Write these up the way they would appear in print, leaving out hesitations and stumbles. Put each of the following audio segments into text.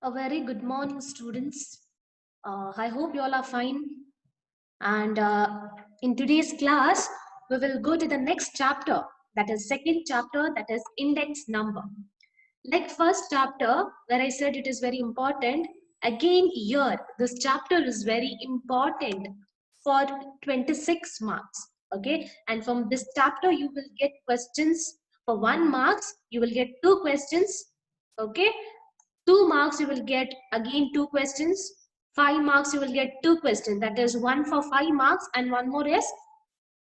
A very good morning, students. I hope you all are fine. And in today's class, we will go to the next chapter, that is second chapter, that is index number. Like first chapter, where I said it is very important, again here, this chapter is very important for 26 marks. Okay, and from this chapter, you will get questions for 1 marks, you will get 2 questions. Okay, 2 marks you will get again 2 questions, 5 marks you will get 2 questions, that is one for 5 marks and one more is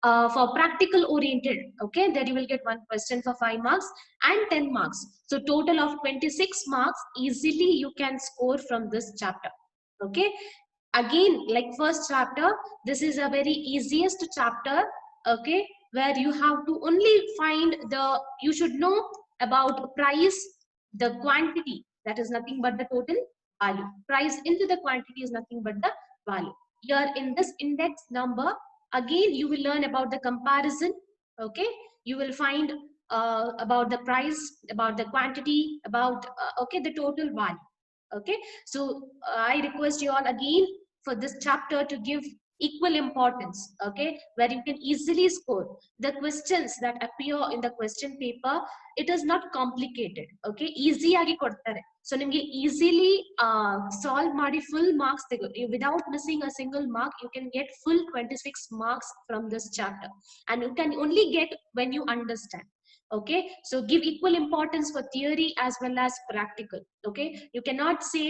for practical oriented. Okay, there you will get 1 question for 5 marks and 10 marks, so total of 26 marks easily you can score from this chapter. Okay, again like first chapter, this is a very easiest chapter. Okay, where you have to only find the, you should know about price, the quantity, that is nothing but the total value. Price into the quantity is nothing but the value. Here in this index number, again you will learn about the comparison. Okay, you will find about the price, about the quantity, about okay, the total value. Okay, so I request you all again for this chapter to give equal importance. Okay, where you can easily score the questions that appear in the question paper. It is not complicated. Okay, easy agi ಕೊಡ್ತಾರೆ. So ನಿಮಗೆ easily solve ಮಾಡಿ full marks without missing a single mark. You can get full 26 marks from this chapter, and you can only get when you understand. Okay, so give equal importance for theory as well as practical. Okay, you cannot say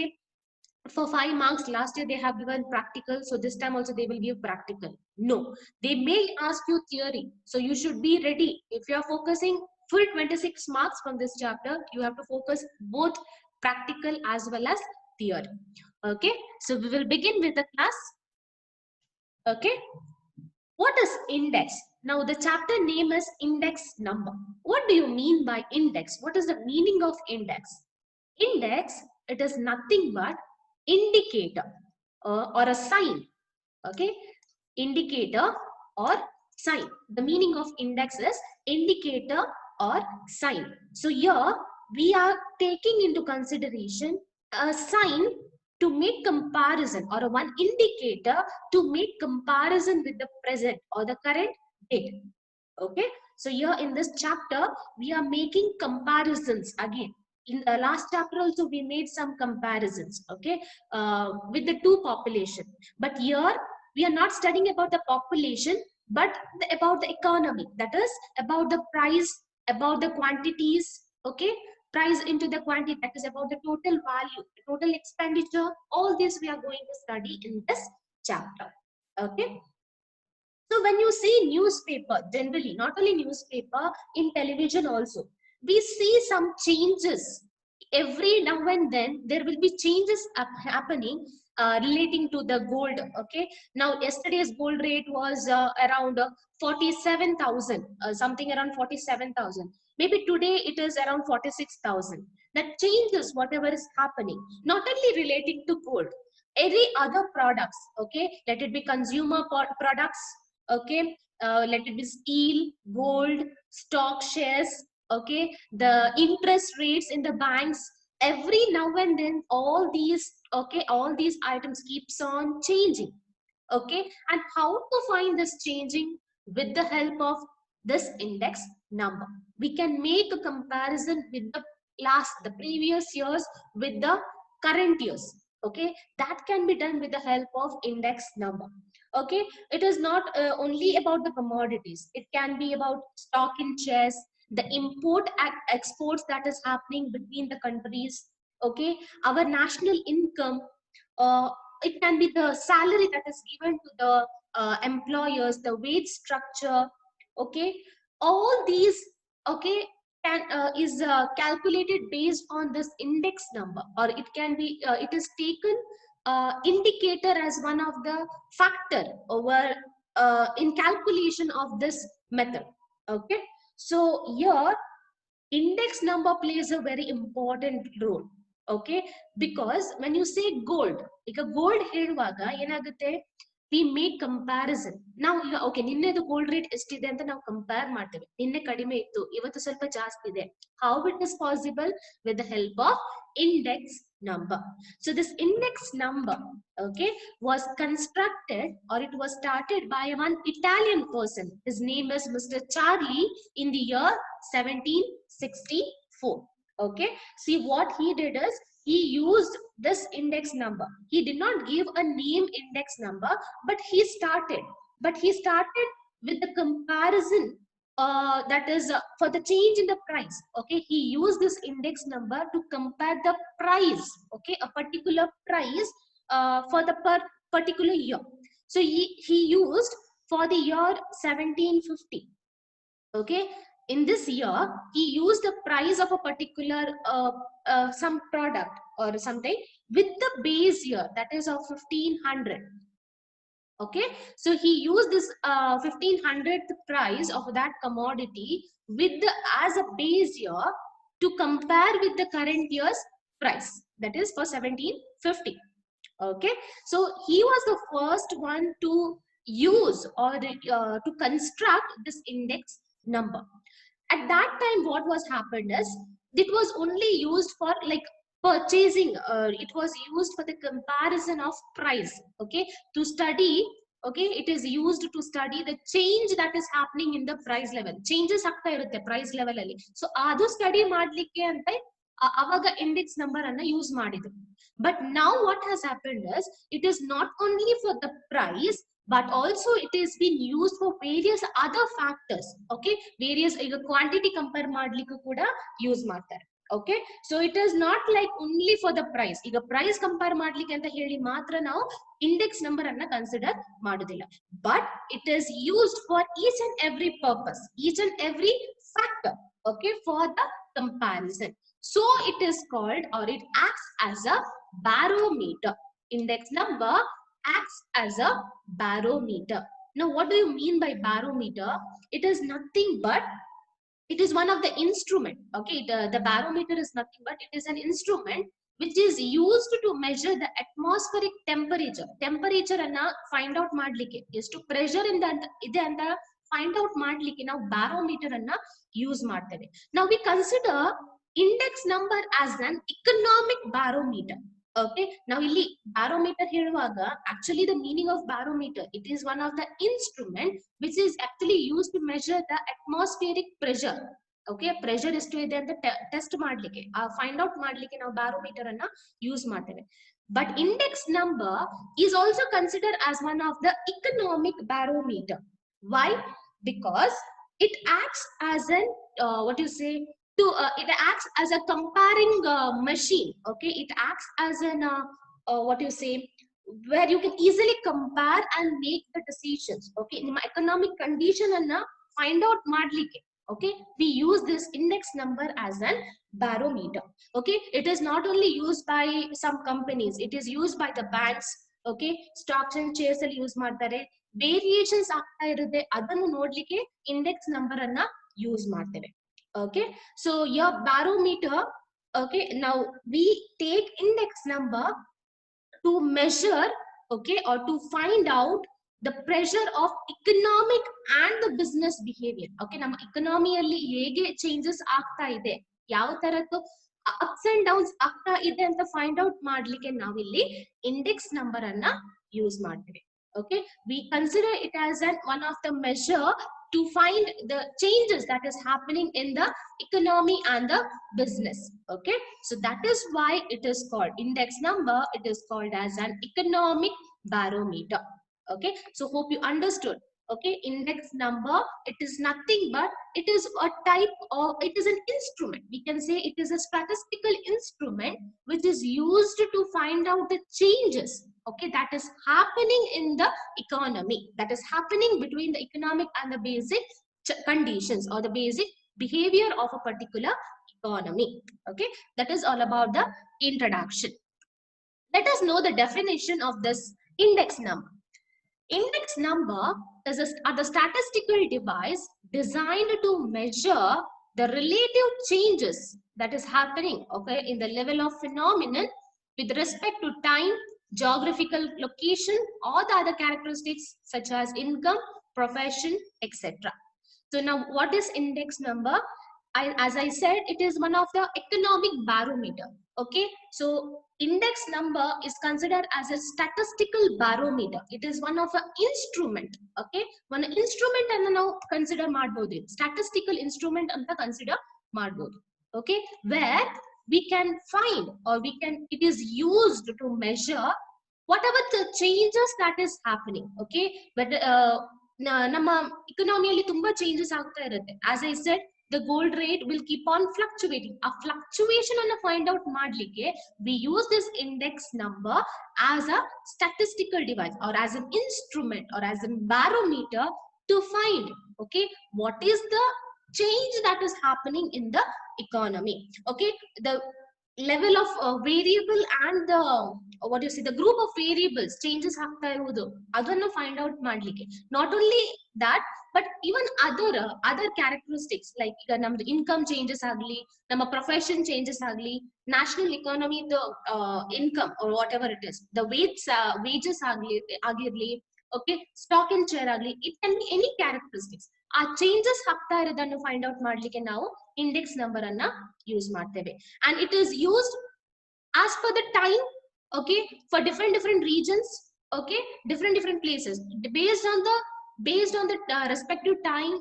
for 5 marks last year they have given practical, so this time also they will give practical. No, they may ask you theory, so you should be ready. If you are focusing full 26 marks from this chapter, you have to focus both practical as well as theory. Okay, so we will begin with the class. Okay, what is index? Now the chapter name is index number. What do you mean by index? What is the meaning of index? Index, it is nothing but indicator or a sign. Okay, indicator or sign. The meaning of index is indicator or sign. So here we are taking into consideration a sign to make comparison, or a one indicator to make comparison with the present or the current date. Okay, so here in this chapter we are making comparisons again. In the last chapter also we made some comparisons. Okay, with the two population, but here we are not studying about the population, but about the economy, that is about the price, about the quantities. Okay, price into the quantity, that is about the total value, the total expenditure. All this we are going to study in this chapter. Okay, so when you see newspaper, generally, not only newspaper, in television also, we see some changes. Every now and then, there will be changes happening relating to the gold. Okay. Now, yesterday's gold rate was around 47,000, something around 47,000. Maybe today it is around 46,000. That changes whatever is happening, not only relating to gold, any other products. Okay. Let it be consumer products. Okay, let it be steel, gold, stock shares. Okay, the interest rates in the banks, every now and then all these, okay, all these items keeps on changing. Okay, and how to find this changing? With the help of this index number, we can make a comparison with the previous years with the current years. Okay, that can be done with the help of index number. Okay, it is not only about the commodities, it can be about stock in shares, the import exports that is happening between the countries. Okay, our national income, uh, it can be the salary that is given to the employers, the wage structure. Okay, all these, okay, can is calculated based on this index number, or it can be it is taken indicator as one of the factor over in calculation of this method. Okay, so here index number plays a very important role. Okay, because when you say gold, ಈಗ gold ಹೇಳುವಾಗ ಏನಾಗುತ್ತೆ, we make comparison. Now okay, ನಿನ್ನೆದು gold rate ಎಷ್ಟಿದೆ ಅಂತ ನಾವು compare ಮಾಡ್ತೇವೆ. ನಿನ್ನೆ ಕಡಿಮೆ ಇತ್ತು, ಇವತ್ತು ಸ್ವಲ್ಪ ಜಾಸ್ತಿ ಇದೆ. How it is possible? With the help of index number. So this index number, okay, was constructed or it was started by one Italian person. His name is Mr. Charlie in the year 1764. Okay, see what he did is he used this index number. He did not give a name index number, but he started with the comparison, that is for the change in the price. Okay, he used this index number to compare the price, okay, a particular price for the particular year. So he used for the year 1750. Okay, in this year he used the price of a particular some product or something with the base year, that is of 1500. Okay, so he used this 1500th price of that commodity with the as a base year to compare with the current year's price, that is for 1750. Okay, so he was the first one to use or to construct this index number. At that time what was happened is it was only used for like purchasing, it was used for the comparison of price. Okay, to study, okay, it is used to study the change that is happening in the price level. Changes ಆಗ್ತಾ ಇರುತ್ತೆ price level ಅಲ್ಲಿ. So ಅದು study ಮಾಡ್ಲಿಕ್ಕೆ ಅಂತ ಅವಾಗ index number ಅನ್ನ use ಮಾಡಿದ್ರು. But now what has happened is it is not only for the price, but also it is been used for various other factors. Okay, various quantity compare ಮಾಡ್ಲಿಕ್ಕೂ ಕೂಡ use ಮಾಡ್ತಾರೆ. Okay, so it is not like only for the price. ಈಗ price compare ಮಾಡ್ಲಿಕ್ಕೆ ಅಂತ ಹೇಳಿ ಮಾತ್ರ ನಾವು index number ಅನ್ನ consider ಮಾಡುದಿಲ್ಲ, but it is used for each and every purpose, each and every factor, okay, for the comparison. So it is called, or it acts as a barometer. Index number acts as a barometer. Now what do you mean by barometer? It is nothing but it is one of the instrument. Okay, the barometer is nothing but it is an instrument which is used to measure the atmospheric temperature ಅನ್ನ find out ಮಾಡ್ಲಿಕ್ಕೆ, ಎಷ್ಟು pressure ಇಂದ ಇದೆ ಅಂತ find out ಮಾಡ್ಲಿಕ್ಕೆ ನಾವು barometer ಅನ್ನ use ಮಾಡ್ತೇವೆ. Now we consider index number as an economic barometer. Okay, now ಇಲ್ಲಿ barometer ಹೇಳುವಾಗ actually the meaning of barometer, it is one of the instrument which is actually used to measure the atmospheric pressure. Okay, pressure ಎಷ್ಟು ಇದೆ ಅಂತ test ಮಾಡ್ಲಿಕ್ಕೆ, find out ಮಾಡ್ಲಿಕ್ಕೆ ನಾವು barometer ಅನ್ನ use ಮಾಡ್ತೇವೆ. But index number is also considered as one of the economic barometer. Why? Because it acts as an what you say it acts as a comparing machine. Okay, it acts as an what you say, where you can easily compare and make the decisions. Okay, in economic condition anna find out madlike, okay, we use this index number as an barometer. Okay, it is not only used by some companies, it is used by the banks. Okay, stocks and shares ಅಲ್ಲಿ use ಮಾಡ್ತಾರೆ. Variations ಆಗ್ತಾ ಇರುತ್ತೆ, ಅದನ್ನು ನೋಡ್ಲಿಕ್ಕೆ index number ಅನ್ನ use ಮಾಡ್ತೇವೆ. Okay, so your barometer, okay, now we take index number to measure, okay, or to find out the pressure of economic and the business behavior. Okay, ನಮ್ಮ economy ಹೇಗೆ changes ಆಗ್ತಾ ಇದೆ, ಯಾವ ತರದ್ದು ups and downs ಆಗ್ತಾ ಇದೆ ಅಂತ find out ಮಾಡ್ಲಿಕ್ಕೆ ನಾವಿಲ್ಲಿ index number ಅನ್ನ use ಮಾಡ್ತೇವೆ. Okay, we consider it as one of the measure to find the changes that is happening in the economy and the business. Okay, so that is why it is called index number. It is called as an economic barometer. Okay, so hope you understood. Okay, index number, it is nothing but it is a type of, it is an instrument, we can say it is a statistical instrument which is used to find out the changes, okay, that is happening in the economy, that is happening between the economic and the basic conditions or the basic behavior of a particular economy. Okay, that is all about the introduction. Let us know the definition of this index number. Index number is a statistical device designed to measure the relative changes that is happening, okay, in the level of phenomenon with respect to time, geographical location, or the other characteristics such as income, profession, etc. So now what is index number? As I said, it is one of the economic barometer. Okay, so index number is considered as a statistical barometer. It is one of an instrument. Okay, one instrument and now consider ಮಾಡಬಹುದು. Statistical instrument ಅಂತ consider ಮಾಡಬಹುದು. Okay, where we can find, or it is used to measure whatever the changes that is happening. Okay, but ನಮ್ಮ economy ತುಂಬಾ changes ಆಗ್ತಾ ಇರುತ್ತೆ. As I said, the gold rate will keep on fluctuating. A fluctuation ಅನ್ನು find out ಮಾಡ್ಲಿಕ್ಕೆ we use this index number as a statistical device, or as an instrument, or as a barometer to find, okay, what is the change that is happening in the economy. Okay, the level of variable and the what you say, the group of variables changes ಆಗ್ತಾ ಇರುವುದು ಅದನ್ನು find out ಮಾಡ್ಲಿಕ್ಕೆ. Not only that, but even other characteristics, like ಈಗ ನಮ್ದು income changes ಆಗಲಿ, ನಮ್ಮ profession changes ಆಗಲಿ, national economy the income or whatever it is, the wages ಆಗಿರ್ಲಿ, okay, stock and share ಆಗಲಿ, it can be any characteristics. ಆ changes ಆಗ್ತಾ ಇರೋದನ್ನು find out ಮಾಡ್ಲಿಕ್ಕೆ ನಾವು index number ಅನ್ನ ಯೂಸ್ ಮಾಡ್ತೇವೆ. And it is used as per the time, okay, for different regions, okay, different places, based on the respective time,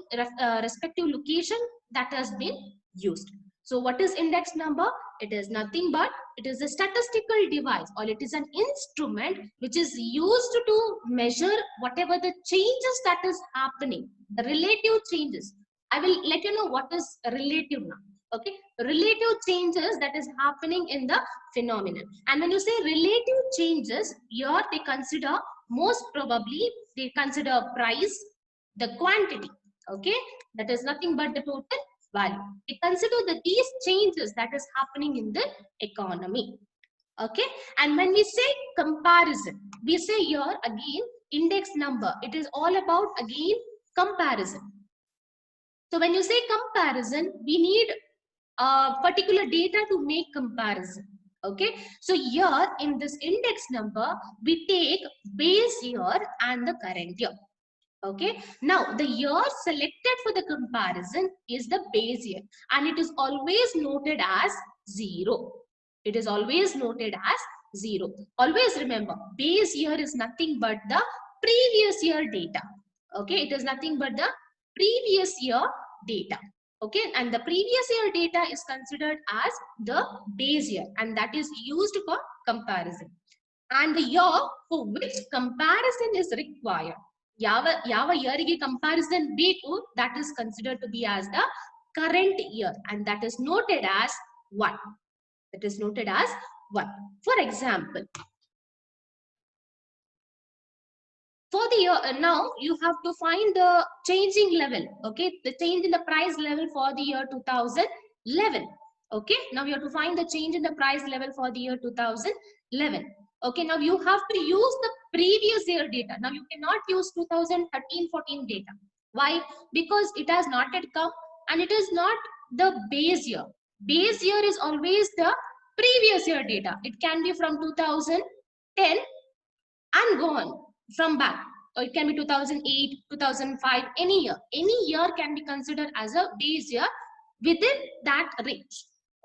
respective location that has been used. So what is index number? It is nothing but it is a statistical device, or it is an instrument which is used to measure whatever the changes that is happening, the relative changes. I will let you know what is relative now. Okay, relative changes that is happening in the phenomenon. And when you say relative changes, here they consider, most probably they consider price, the quantity. Okay, that is nothing but the total value. They consider these changes that is happening in the economy. Okay, and when we say comparison, we say here again index number, it is all about again comparison. So when you say comparison, we need particular data to make comparison. Okay, so here in this index number we take base year and the current year. Okay, now the year selected for the comparison is the base year, and it is always noted as 0. It is always noted as 0. Always remember, base year is nothing but the previous year data. Okay, it is nothing but the previous year data. Okay, and the previous year data is considered as the base year, and that is used for comparison. And the year for which comparison is required, ಯಾವ year ಗೆ comparison ಬೇಕು, that is considered to be as the current year, and that is noted as 1. That is noted as 1. For example, for the year, now you have to find the changing level. Okay, the change in the price level for the year 2011. Okay, now you have to find the change in the price level for the year 2011. Okay, now you have to use the previous year data. Now you cannot use 2013-14 data. Why? Because it has not yet come, and it is not the base year. Base year is always the previous year data. It can be from 2010 and go on from back, or it can be 2008, 2005, any year. Any year can be considered as a base year within that range.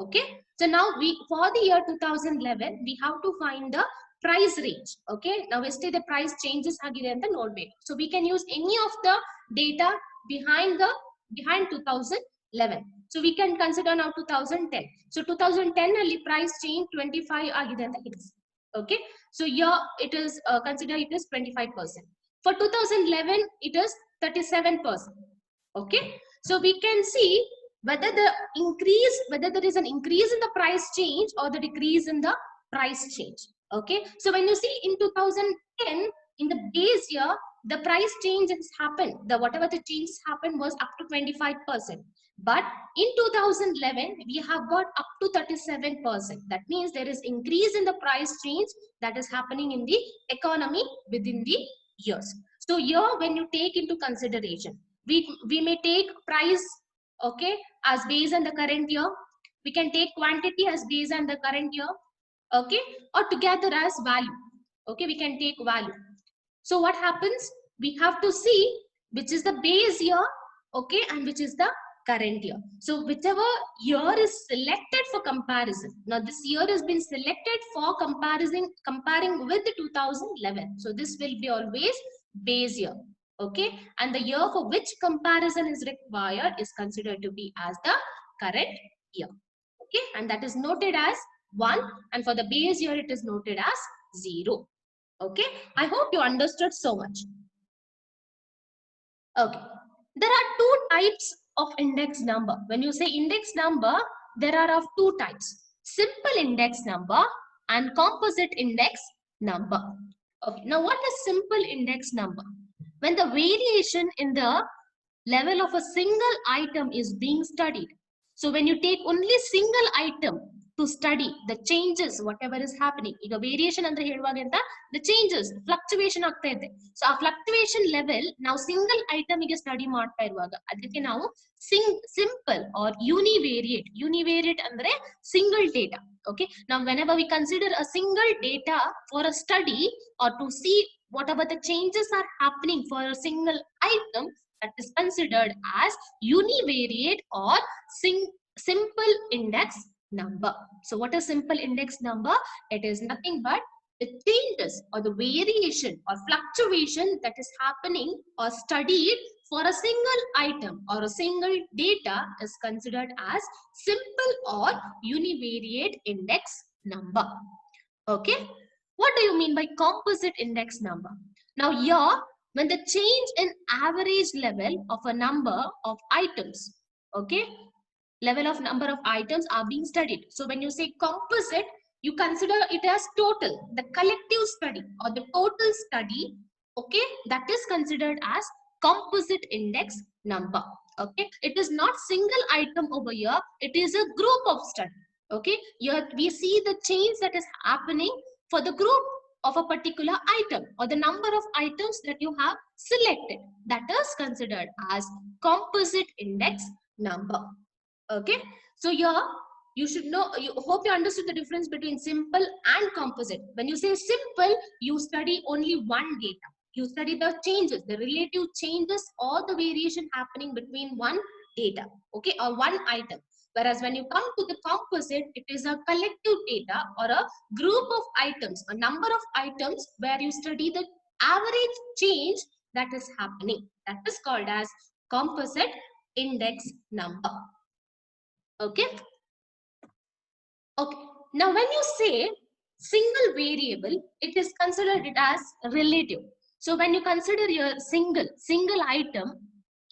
Okay, so now for the year 2011 we have to find the price range. Okay, now we say the price changes agide anta nodbeku. So we can use any of the data behind 2011. So we can consider now 2010. So 2010 alli price change 25 agide anta is. Okay, so here it is consider it is 25%. For 2011 it is 37%. Okay, so we can see whether there is an increase in the price change or the decrease in the price change. Okay, so when you see in 2010, in the base year, the price change has happened, whatever the changes happened was up to 25%. But in 2011 we have got up to 37%. That means there is increase in the price change that is happening in the economy within the years. So here when you take into consideration, we may take price, okay, as base on the current year. We can take quantity as base on the current year, okay, or together as value. Okay, we can take value. So what happens? We have to see which is the base year, okay, and which is the current year. So whichever year is selected for comparison. Now this year has been selected for comparing with the 2011. So this will be always base year, okay, and the year for which comparison is required is considered to be as the current year, okay, and that is noted as 1, and for the base year it is noted as 0. Okay, I hope you understood so much. Okay, there are two types of index number. When you say index number, there are of two types: simple index number and composite index number. Okay, now what is simple index number? When the variation in the level of a single item is being studied. So when you take only single item to study the changes, whatever is happening, ಈಗ variation ಅಂದ್ರೆ ಹೇಳುವಾಗೆಂತ the changes, fluctuation ಆಗ್ತಾ ಇದೆ. So ಆ fluctuation level ನಾವು single item ಗೆ study ಮಾಡ್ತಾ ಇರುವಾಗ ಅದಕ್ಕೆ ನಾವು simple or univariate ಅಂದ್ರೆ single data. Okay, now whenever we consider a single data for a study or to see whatever the changes are happening for a single item, that is considered as univariate or simple index number. So what is simple index number? It is nothing but the changes or the variation or fluctuation that is happening or studied for a single item or a single data is considered as simple or univariate index number. Okay, what do you mean by composite index number? Now here, when the change in average level of a number of items, okay, level of number of items are being studied. So when you say composite, you consider it as total, the collective study or the total study, okay, that is considered as composite index number. Okay, it is not single item over here, it is a group of study. Okay, here we see the change that is happening for the group of a particular item or the number of items that you have selected, that is considered as composite index number. Okay, so here you should know, you hope you understood the difference between simple and composite. When you say simple, you study only one data, you study the changes, the relative changes or the variation happening between one data, okay, or one item. Whereas when you come to the composite, it is a collective data or a group of items, a number of items where you study the average change that is happening. That is called as composite index number. Okay. Okay. Now when you say single variable, it is considered it as relative. So when you consider your single item,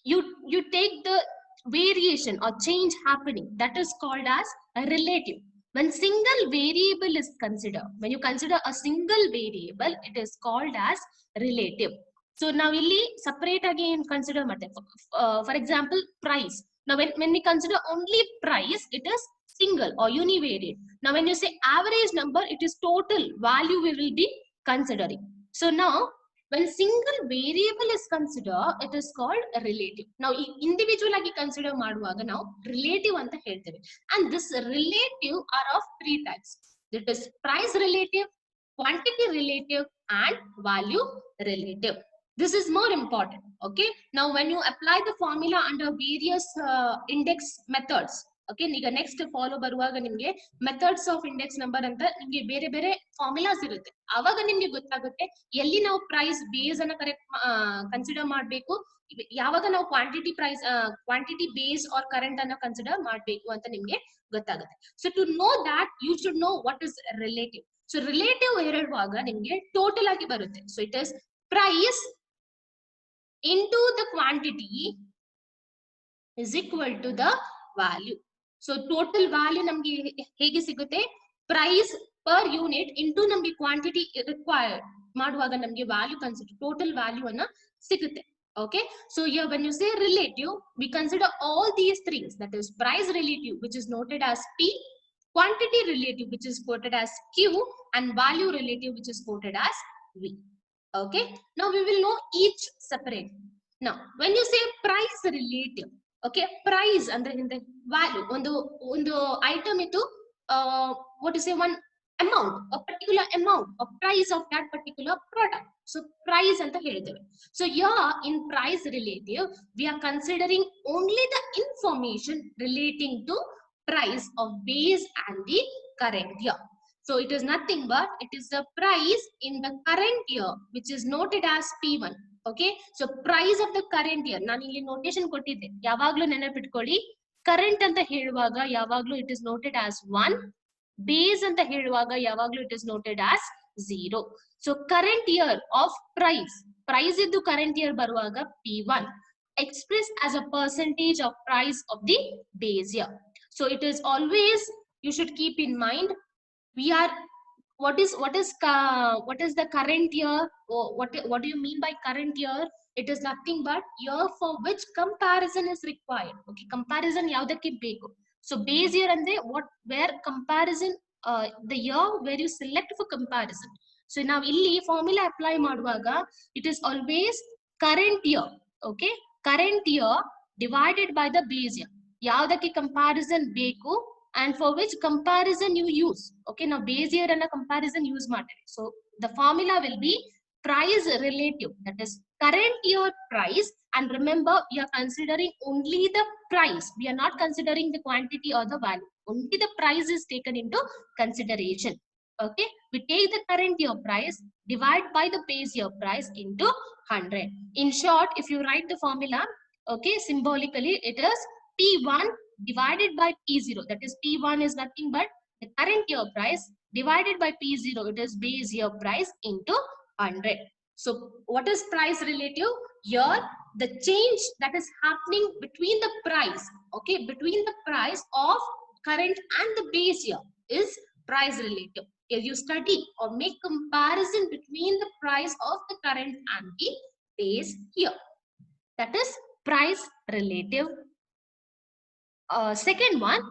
you take the variation or change happening, that is called as a relative. When single variable is considered, when you consider a single variable, it is called as relative. So now ಇಲ್ಲಿ separate again consider for example price. Now when we consider only price, it is single or univariate. Now when you say average number, it is total value we will be considering. So now when single variable is considered, it is called a relative. Now individual agi consider ಮಾಡುವಾಗ ನಾವು relative ಅಂತ ಹೇಳ್ತೇವೆ. And this relative are of three types. It is price relative, quantity relative and value relative. This is more important. Okay, now when you apply the formula under various index methods, okay, ಈಗ next follow ಬರುವಾಗ ನಿಮ್ಗೆ methods of index number ಅಂತ ನಿಮ್ಗೆ ಬೇರೆ ಬೇರೆ formulas ಇರುತ್ತೆ. ಅವಾಗ ನಿಮ್ಗೆ ಗೊತ್ತಾಗುತ್ತೆ ಎಲ್ಲಿ ನಾವು ಪ್ರೈಸ್ ಬೇಸ್ ಅನ್ನ ಕರೆಕ್ಟ್ ಕನ್ಸಿಡರ್ ಮಾಡಬೇಕು, ಯಾವಾಗ ನಾವು ಕ್ವಾಂಟಿಟಿ ಬೇಸ್ ಆರ್ ಕರೆಂಟ್ ಅನ್ನ ಕನ್ಸಿಡರ್ ಮಾಡಬೇಕು ಅಂತ ನಿಮ್ಗೆ ಗೊತ್ತಾಗುತ್ತೆ. So to know that you should know what is relative. So relative ಹೇಳುವಾಗ ನಿಮ್ಗೆ ಟೋಟಲ್ ಆಗಿ ಬರುತ್ತೆ. So it is price into the quantity is equal to the value. So total value ನಮಗೆ ಹೇಗೆ ಸಿಗುತ್ತೆ? Price per unit into ನಮಗೆ quantity required ಮಾಡುವಾಗ ನಮಗೆ value consider total value ಅನ್ನ ಸಿಗುತ್ತೆ. Okay, so here when you say relative, we consider all these things, that is price relative which is noted as P, quantity relative which is quoted as Q, and value relative which is quoted as V. Okay, now we will know each separate. Now when you say price relative, okay, price ಅಂದ್ರೆ ಹಿಂದೆ value ಒಂದು item ಇತ್ತು, what to say, one amount, a particular amount, a price of that particular product. So price anta helteve. So here in price relative, we are considering only the information relating to price of base and the current year. So it is nothing but it is the price in the current year which is noted as P1. Okay, so price of the current year ನಾನು ಇಲ್ಲಿ notation ಕೊಟ್ಟಿದ್ದೆ, ಯಾವಾಗಲೂ ನೆನಪಿಟ್ಕೊಳ್ಳಿ. current ಅಂತ ಹೇಳುವಾಗ ಯಾವಾಗಲೂ it is noted as 1, base ಅಂತ ಹೇಳುವಾಗ ಯಾವಾಗಲೂ it is noted as 0. So current year of price ಇದ್ದು current year ಬರುವಾಗ P1 expressed as a percentage of price of the base year. So it is always, you should keep in mind, we are what is the current year, or what do you mean by current year? It is nothing but year for which comparison is required. Okay, comparison yavudakke beku. So base year andre where comparison, the year where you select for comparison. So now illi formula apply maduvaga it is always current year. Okay, current year divided by the base year, yavudakke comparison beku and for which comparison you use. Okay, now base year and a comparison use matter. So the formula will be price relative, that is current year price. And remember, we are considering only the price, we are not considering the quantity or the value, only the price is taken into consideration. Okay, we take the current year price, divide by the base year price into 100. In short, if you write the formula, okay, symbolically it is P1 divided by P0, that is P1 is nothing but the current year price divided by P0, it is base year price into 100. So what is price relative? Here the change that is happening between the price, okay, between the price of current and the base year is price relative. If you study or make comparison between the price of the current and the base year, that is price relative. Second one,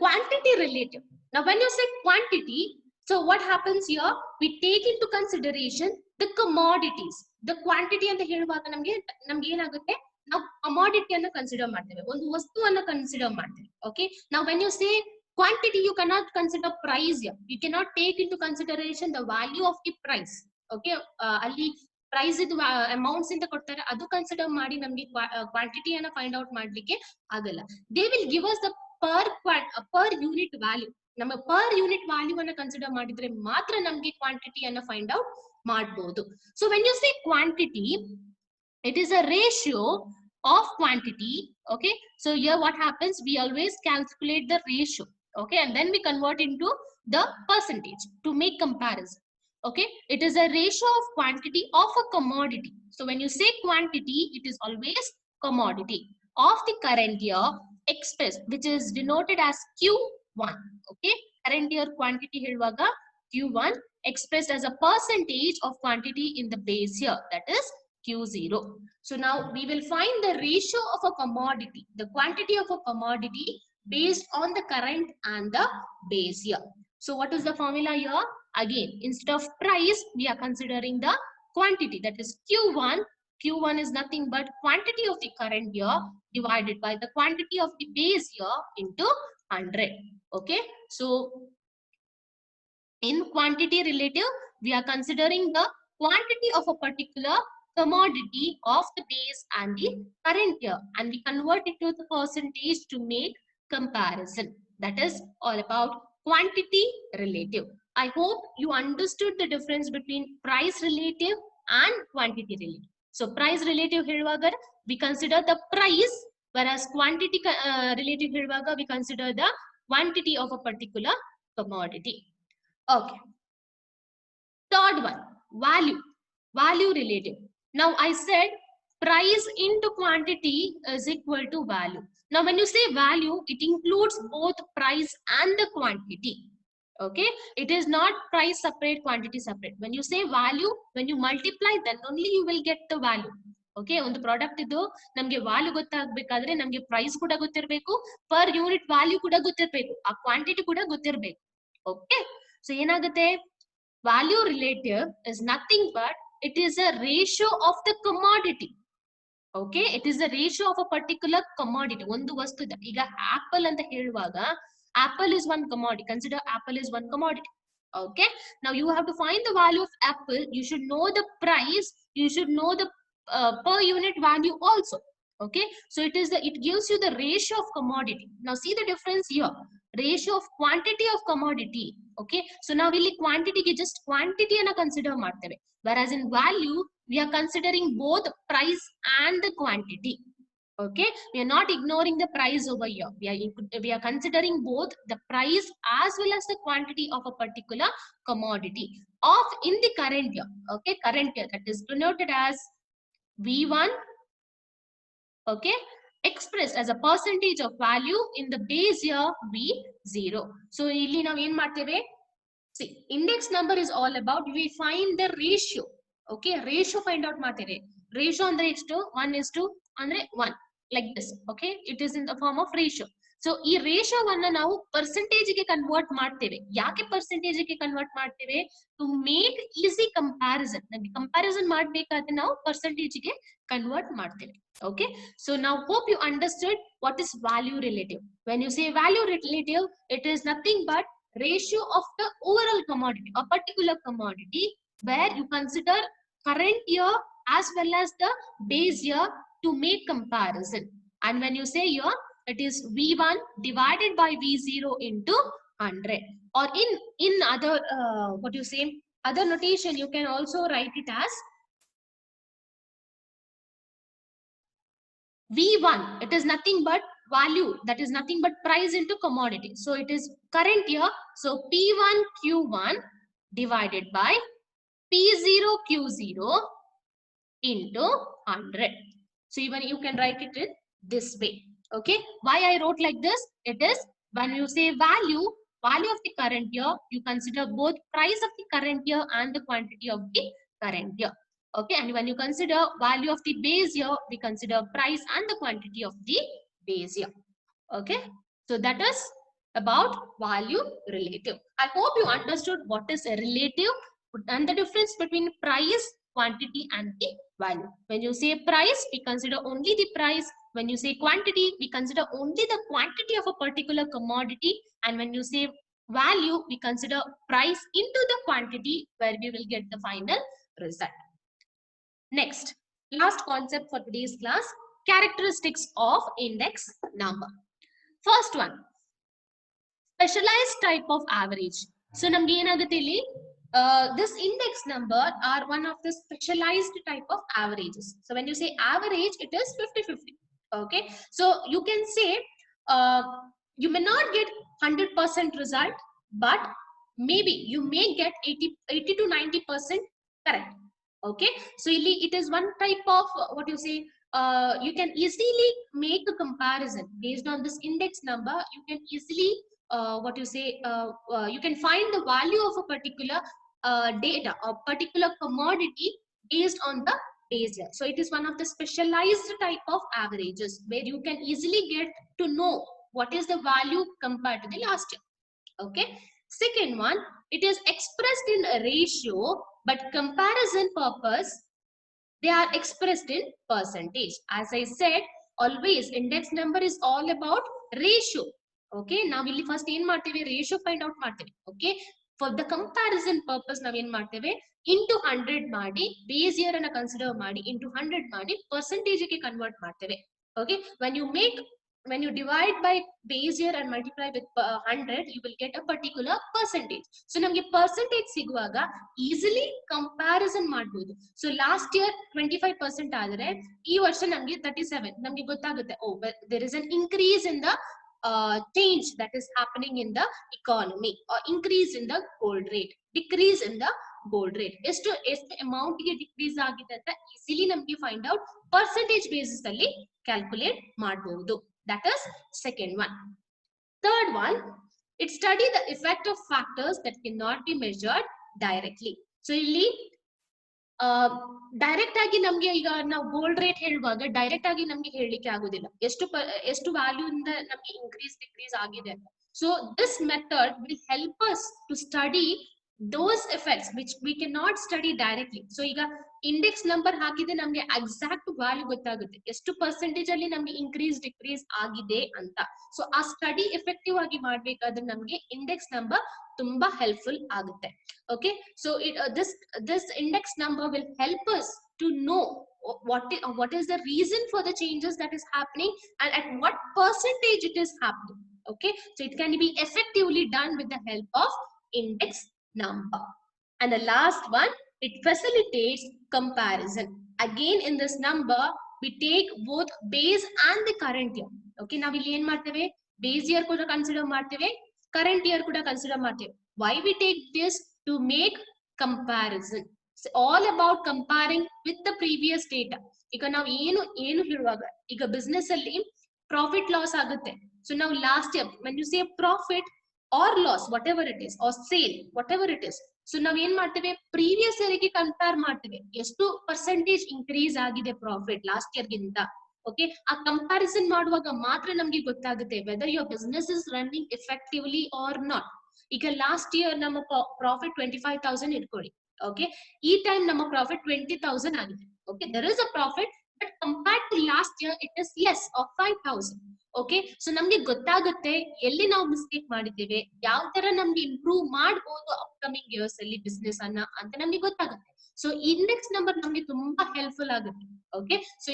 quantity relative. Now when you say quantity, so what happens here? We take into consideration the commodities. The quantity ಅಂತ ಹೇಳುವಾಗ ನಮಗೆ ಏನಾಗುತ್ತೆ, ನಾವು commodity ಅನ್ನು consider ಮಾಡ್ತೇವೆ, ಒಂದು ವಸ್ತುವನ್ನು consider ಮಾಡ್ತೇವೆ. Okay, now when you say quantity, you cannot consider price here, you cannot take into consideration the value of the price. Okay, ಅಲ್ಲಿ ಪ್ರೈಸ್ ಇದು ಅಮೌಂಟ್ಸ್ ಅಂತ ಕೊಡ್ತಾರೆ, ಅದು ಕನ್ಸಿಡರ್ ಮಾಡಿ ನಮಗೆ ಕ್ವಾಂಟಿಟಿಯನ್ನು ಫೈಂಡ್ ಔಟ್ ಮಾಡ್ಲಿಕ್ಕೆ ಆಗಲ್ಲ. They will give us the per unit value. ನಮ್ಮ per unit value ಅನ್ನು ಕನ್ಸಿಡರ್ ಮಾಡಿದ್ರೆ ಮಾತ್ರ ನಮಗೆ ಕ್ವಾಂಟಿಟಿಯನ್ನು ಫೈಂಡ್ ಔಟ್ ಮಾಡಬಹುದು. So when you say quantity, it is a ratio of quantity. Okay, so here what happens, we always calculate the ratio, okay, and then we convert into the percentage to make comparison. Okay, it is a ratio of quantity of a commodity. So when you say quantity, it is always commodity of the current year expressed, which is denoted as Q1. Okay, current year quantity heluvaga Q1 expressed as a percentage of quantity in the base year, that is Q0. So now we will find the ratio of a commodity, the quantity of a commodity based on the current and the base year. So what is the formula here? Again, instead of price, we are considering the quantity, that is Q1. Q1 is nothing but quantity of the current year divided by the quantity of the base year into 100. Okay, so in quantity relative, we are considering the quantity of a particular commodity of the base and the current year, and we convert it to the percentage to make comparison. That is all about quantity relative. I hope you understood the difference between price relative and quantity relative. So price relative heluvaga we consider the price, whereas quantity relative heluvaga we consider the quantity of a particular commodity. Okay, third one, value relative. Now I said price into quantity is equal to value. Now when you say value, it includes both price and the quantity. Okay, it is not price separate, quantity separate. When you say value, when you multiply, then only you will get the value. Okay, ಒಂದು product ಇದು ನಮಗೆ value ಗೊತ್ತಾಗಬೇಕಾದ್ರೆ ನಮಗೆ price ಕೂಡ ಗೊತ್ತಿರಬೇಕು, per unit value ಕೂಡ ಗೊತ್ತಿರಬೇಕು, ಆ quantity ಕೂಡ ಗೊತ್ತಿರಬೇಕು. ಓಕೆ, ಸೊ ಏನಾಗುತ್ತೆ, value relative is nothing but it is a ratio of the commodity. Okay, it is a ratio of a particular commodity. ಒಂದು ವಸ್ತು ಈಗ ಆಪಲ್ ಅಂತ ಹೇಳುವಾಗ Apple is one commodity. Consider apple is one commodity. Okay. Now you have to find the value of apple. You should know the price. You should know the per unit value also. Okay. So it gives you the ratio of commodity. Now see the difference here. Ratio of quantity of commodity. Okay. So now really quantity ki just quantity ana consider ಮಾಡ್ತೇವೆ. Whereas in value, we are considering both price and the quantity. Okay, we are not ignoring the price over here. We are considering both the price as well as the quantity of a particular commodity of in the current year. Okay, current year, that is denoted as V1. Okay, expressed as a percentage of value in the base year V0. So ಇಲ್ಲಿ ನಾವು ಏನು ಮಾಡ್ತೇವೆ? See, index number is all about we find the ratio. Okay, ratio find out ಮಾಡ್ತೇವೆ. Ratio ಅಂದ್ರೆ ಎಷ್ಟು? 1:1 ಅಂದ್ರೆ 1, like this. Okay, it is in the form of ratio. So ಈ ratio ವನ್ನ ನಾವು percentage ಗೆ convert ಮಾಡ್ತೇವೆ. ಯಾಕೆ percentage ಗೆ convert ಮಾಡ್ತೇವೆ? To make easy comparison. ನಮಗೆ comparison ಮಾಡಬೇಕಾದ್ರೆ ನಾವು percentage ಗೆ convert ಮಾಡ್ತೇವೆ. Okay, so now hope you understood what is value relative. When you say value relative, it is nothing but ratio of the overall commodity, a particular commodity, where you consider current year as well as the base year to make comparison. And when you say here, it is V1 divided by V0 into 100. Or in other what you say, other notation, you can also write it as V1. It is nothing but value, that is nothing but price into commodity. So it is current year. So P1 Q1 divided by P0 Q0 into 100. So even you can write it in this way. Okay, why I wrote like this? It is when you say value of the current year, you consider both price of the current year and the quantity of the current year. Okay, and when you consider value of the base year, we consider price and the quantity of the base year. Okay, so that is about value relative. I hope you understood what is a relative and the difference between price, quantity and the value. When you say price, we consider only the price. When you say quantity, we consider only the quantity of a particular commodity. And when you say value, we consider price into the quantity, where we will get the final result. Next, last concept for today's class, characteristics of index number. First one, specialized type of average. So namge enagutte illi this index number are one of the specialized type of averages. So when you say average, it is 50-50. Okay, so you can say you may not get 100% result, but maybe you may get 80 to 90% correct. Okay, so it is one type of what you say, you can easily make a comparison based on this index number. You can easily what you say, you can find the value of a particular data or particular commodity based on the base year. So it is one of the specialized type of averages where you can easily get to know what is the value compared to the last year. Okay, second one, it is expressed in a ratio, but comparison purpose, they are expressed in percentage. As I said, always index number is all about ratio. Okay, now we first in ಮಾಡ್ತೇವೆ ratio find out ಮಾಡ್ತೇವೆ. Okay, for the comparison purpose ನಾವು ಏನು ಮಾಡ್ತೇವೆ, into 100 ಮಾಡಿ base year ಅನ್ನು consider ಮಾಡಿ into 100 ಮಾಡಿ percentage ಗೆ convert ಮಾಡ್ತೇವೆ. Okay, when you divide by base year and multiply with 100, you will get a particular percentage. So namge percentage siguvaga easily comparison ಮಾಡಬಹುದು. So last year 25% ಆದರೆ ಈ ವರ್ಷ ನಮಗೆ 37, ನಮಗೆ ಗೊತ್ತಾಗುತ್ತೆ, oh, there is an increase in the change that is happening in the economy, or increase in the gold rate, decrease in the gold rate. ಎಷ್ಟು amount ಗೆ decrease ಆಗಿದೆ ಅಂತ easily ನಮಗೆ find out percentage basis ಅಲ್ಲಿ calculate ಮಾಡಬಹುದು. That is second one. Third one, it study the effect of factors that cannot be measured directly. So ಇಲ್ಲಿ direct ಆಗಿ ನಮ್ಗೆ ಈಗ ನಾವು ಗೋಲ್ಡ್ ರೇಟ್ ಹೇಳುವಾಗ ಡೈರೆಕ್ಟ್ ಆಗಿ ನಮ್ಗೆ ಹೇಳಲಿಕ್ಕೆ ಆಗುದಿಲ್ಲ ಎಷ್ಟು ವ್ಯಾಲ್ಯೂ ಇಂದ ನಮ್ಗೆ ಇನ್ಕ್ರೀಸ್ ಡಿಕ್ರೀಸ್ ಆಗಿದೆ ಅಂತ. So this method will help us to study those effects which we cannot study directly. So ಈಗ ಇಂಡೆಕ್ಸ್ ನಂಬರ್ ಹಾಕಿದ್ರೆ ನಮ್ಗೆ ಎಕ್ಸಾಕ್ಟ್ ವ್ಯಾಲ್ಯೂ ಗೊತ್ತಾಗುತ್ತೆ, ಎಷ್ಟು ಪರ್ಸೆಂಟೇಜ್ ಅಲ್ಲಿ ನಮ್ಗೆ ಇನ್ಕ್ರೀಸ್ ಡಿಕ್ರೀಸ್ ಆಗಿದೆ ಅಂತ. ಸೊ ಆ ಸ್ಟಡಿ ಎಫೆಕ್ಟಿವ್ ಆಗಿ ಮಾಡ್ಬೇಕಾದ್ರೆ ನಮ್ಗೆ ಇಂಡೆಕ್ಸ್ ನಂಬರ್ ತುಂಬಾ ಹೆಲ್ಪ್ಫುಲ್ ಆಗುತ್ತೆ. Okay, so this index number will help us to know what is the reason for the changes that is happening and at what percentage it is happening. Okay, so it can be effectively done with the help of index number. And the last one, it facilitates comparison. Again, in this number we take both base and the current year. Okay, now we'll ಏನು ಮಾಡ್ತೇವೆ, base year ಕೂಡ consider ಮಾಡ್ತೇವೆ, current year ಕೂಡ consider ಮಾಡ್ತೇವೆ. Why we take this? To make comparison. It's all about comparing with the previous data. ಈಗ ನಾವು ಏನು ಹೇಳುವಾಗ ಈಗ ಬಿಸ್ನೆಸ್ ಅಲ್ಲಿ ಪ್ರಾಫಿಟ್ ಲಾಸ್ ಆಗುತ್ತೆ. ಸೊ ನಾವು last year when you say profit or loss, whatever it is, or sale, whatever it is, ಸೊ ನಾವ್ ಏನ್ ಮಾಡ್ತೇವೆ, ಪ್ರೀವಿಯಸ್ ಇಯರ್ ಗೆ ಕಂಪೇರ್ ಮಾಡ್ತೇವೆ, ಎಷ್ಟು ಪರ್ಸೆಂಟೇಜ್ ಇನ್ಕ್ರೀಸ್ ಆಗಿದೆ ಪ್ರಾಫಿಟ್ ಲಾಸ್ಟ್ ಇಯರ್ ಗಿಂತ. ಓಕೆ, ಆ ಕಂಪ್ಯಾರಿಸನ್ ಮಾಡುವಾಗ ಮಾತ್ರ ನಮ್ಗೆ ಗೊತ್ತಾಗುತ್ತೆ whether your business is running effectively or not. ಈಗ ಲಾಸ್ಟ್ ಇಯರ್ ನಮ್ಮ ಪ್ರಾಫಿಟ್ 25,000 ಇಟ್ಕೊಳ್ಳಿ. ಓಕೆ, ಈ ಟೈಮ್ ನಮ್ಮ ಪ್ರಾಫಿಟ್ 20,000 ಆಗಿದೆ. Okay, there is a profit, but compared to last year it is less of 5,000. Okay, so ನಮ್ಗೆ ಗೊತ್ತಾಗುತ್ತೆ ಎಲ್ಲಿ ನಾವು ಮಿಸ್ಟೇಕ್ ಮಾಡಿದ್ದೇವೆ, ಯಾವ ತರ ನಮ್ಗೆ ಇಂಪ್ರೂವ್ ಮಾಡಬಹುದು ಅಪ್ಕಮಿಂಗ್ ಇಯರ್ಸ್ ಅಲ್ಲಿ ಬಿಸ್ನೆಸ್ ಅನ್ನ ಅಂತ ನಮ್ಗೆ ಗೊತ್ತಾಗುತ್ತೆ. ಸೊ ಇಂಡೆಕ್ಸ್ ನಂಬರ್ ನಮ್ಗೆ ತುಂಬಾ ಹೆಲ್ಪ್ಫುಲ್ ಆಗುತ್ತೆ. Okay, so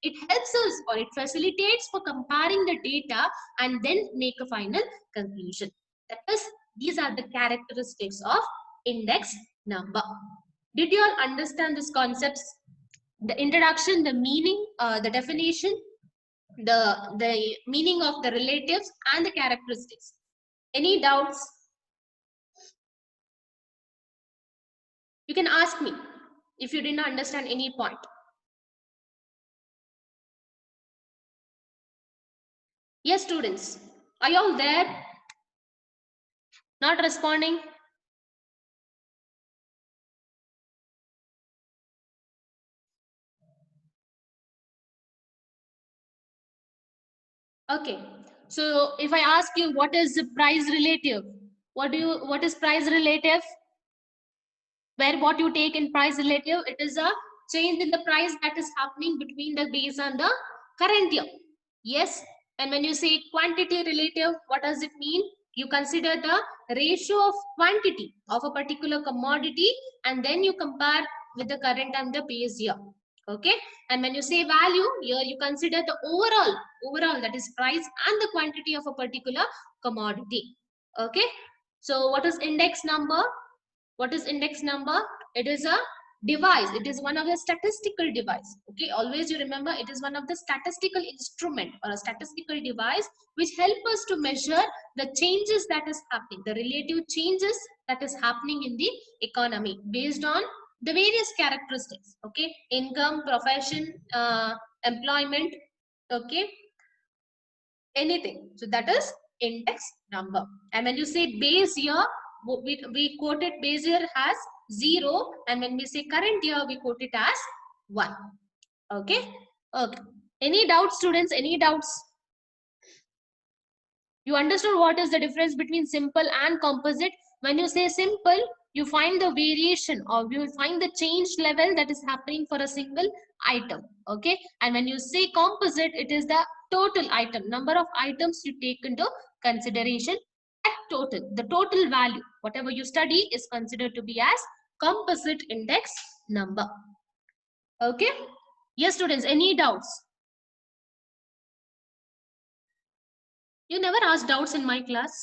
it helps us or it facilitates for comparing the data and then make a final conclusion. That is, these are the characteristics of index number. Did you all understand these concepts? The introduction, the meaning, the definition, the meaning of the relatives and the characteristics. Any doubts? You can ask me if you didn't understand any point. Yes, students, are you all there? Not responding? Okay, so if I ask you what is the price relative, what is price relative? Where what you take in price relative, it is a change in the price that is happening between the base and the current year. Yes, and when you say quantity relative, what does it mean? You consider the ratio of quantity of a particular commodity and then you compare with the current and the base year. Okay, and when you say value, here you consider the overall, that is price and the quantity of a particular commodity. Okay, so what is index number? What is index number? It is a device. It is one of the statistical device. Okay, always you remember it is one of the statistical instrument or a statistical device which help us to measure the changes that is happening, the relative changes that is happening in the economy based on the various characteristics. Okay, income, profession, employment, okay, anything. So that is index number. And when you say base year, we quote it base year as 0, and when we say current year, we quote it as 1. Okay, okay. Any doubts, students? Any doubts? You understood what is the difference between simple and composite? When you say simple, you find the variation or you will find the change level that is happening for a single item. Okay, and when you say composite, it is the total item, number of items you take into consideration. At total, the total value, whatever you study is considered to be as composite index number. Okay, yes, students, any doubts? You never asked doubts in my class.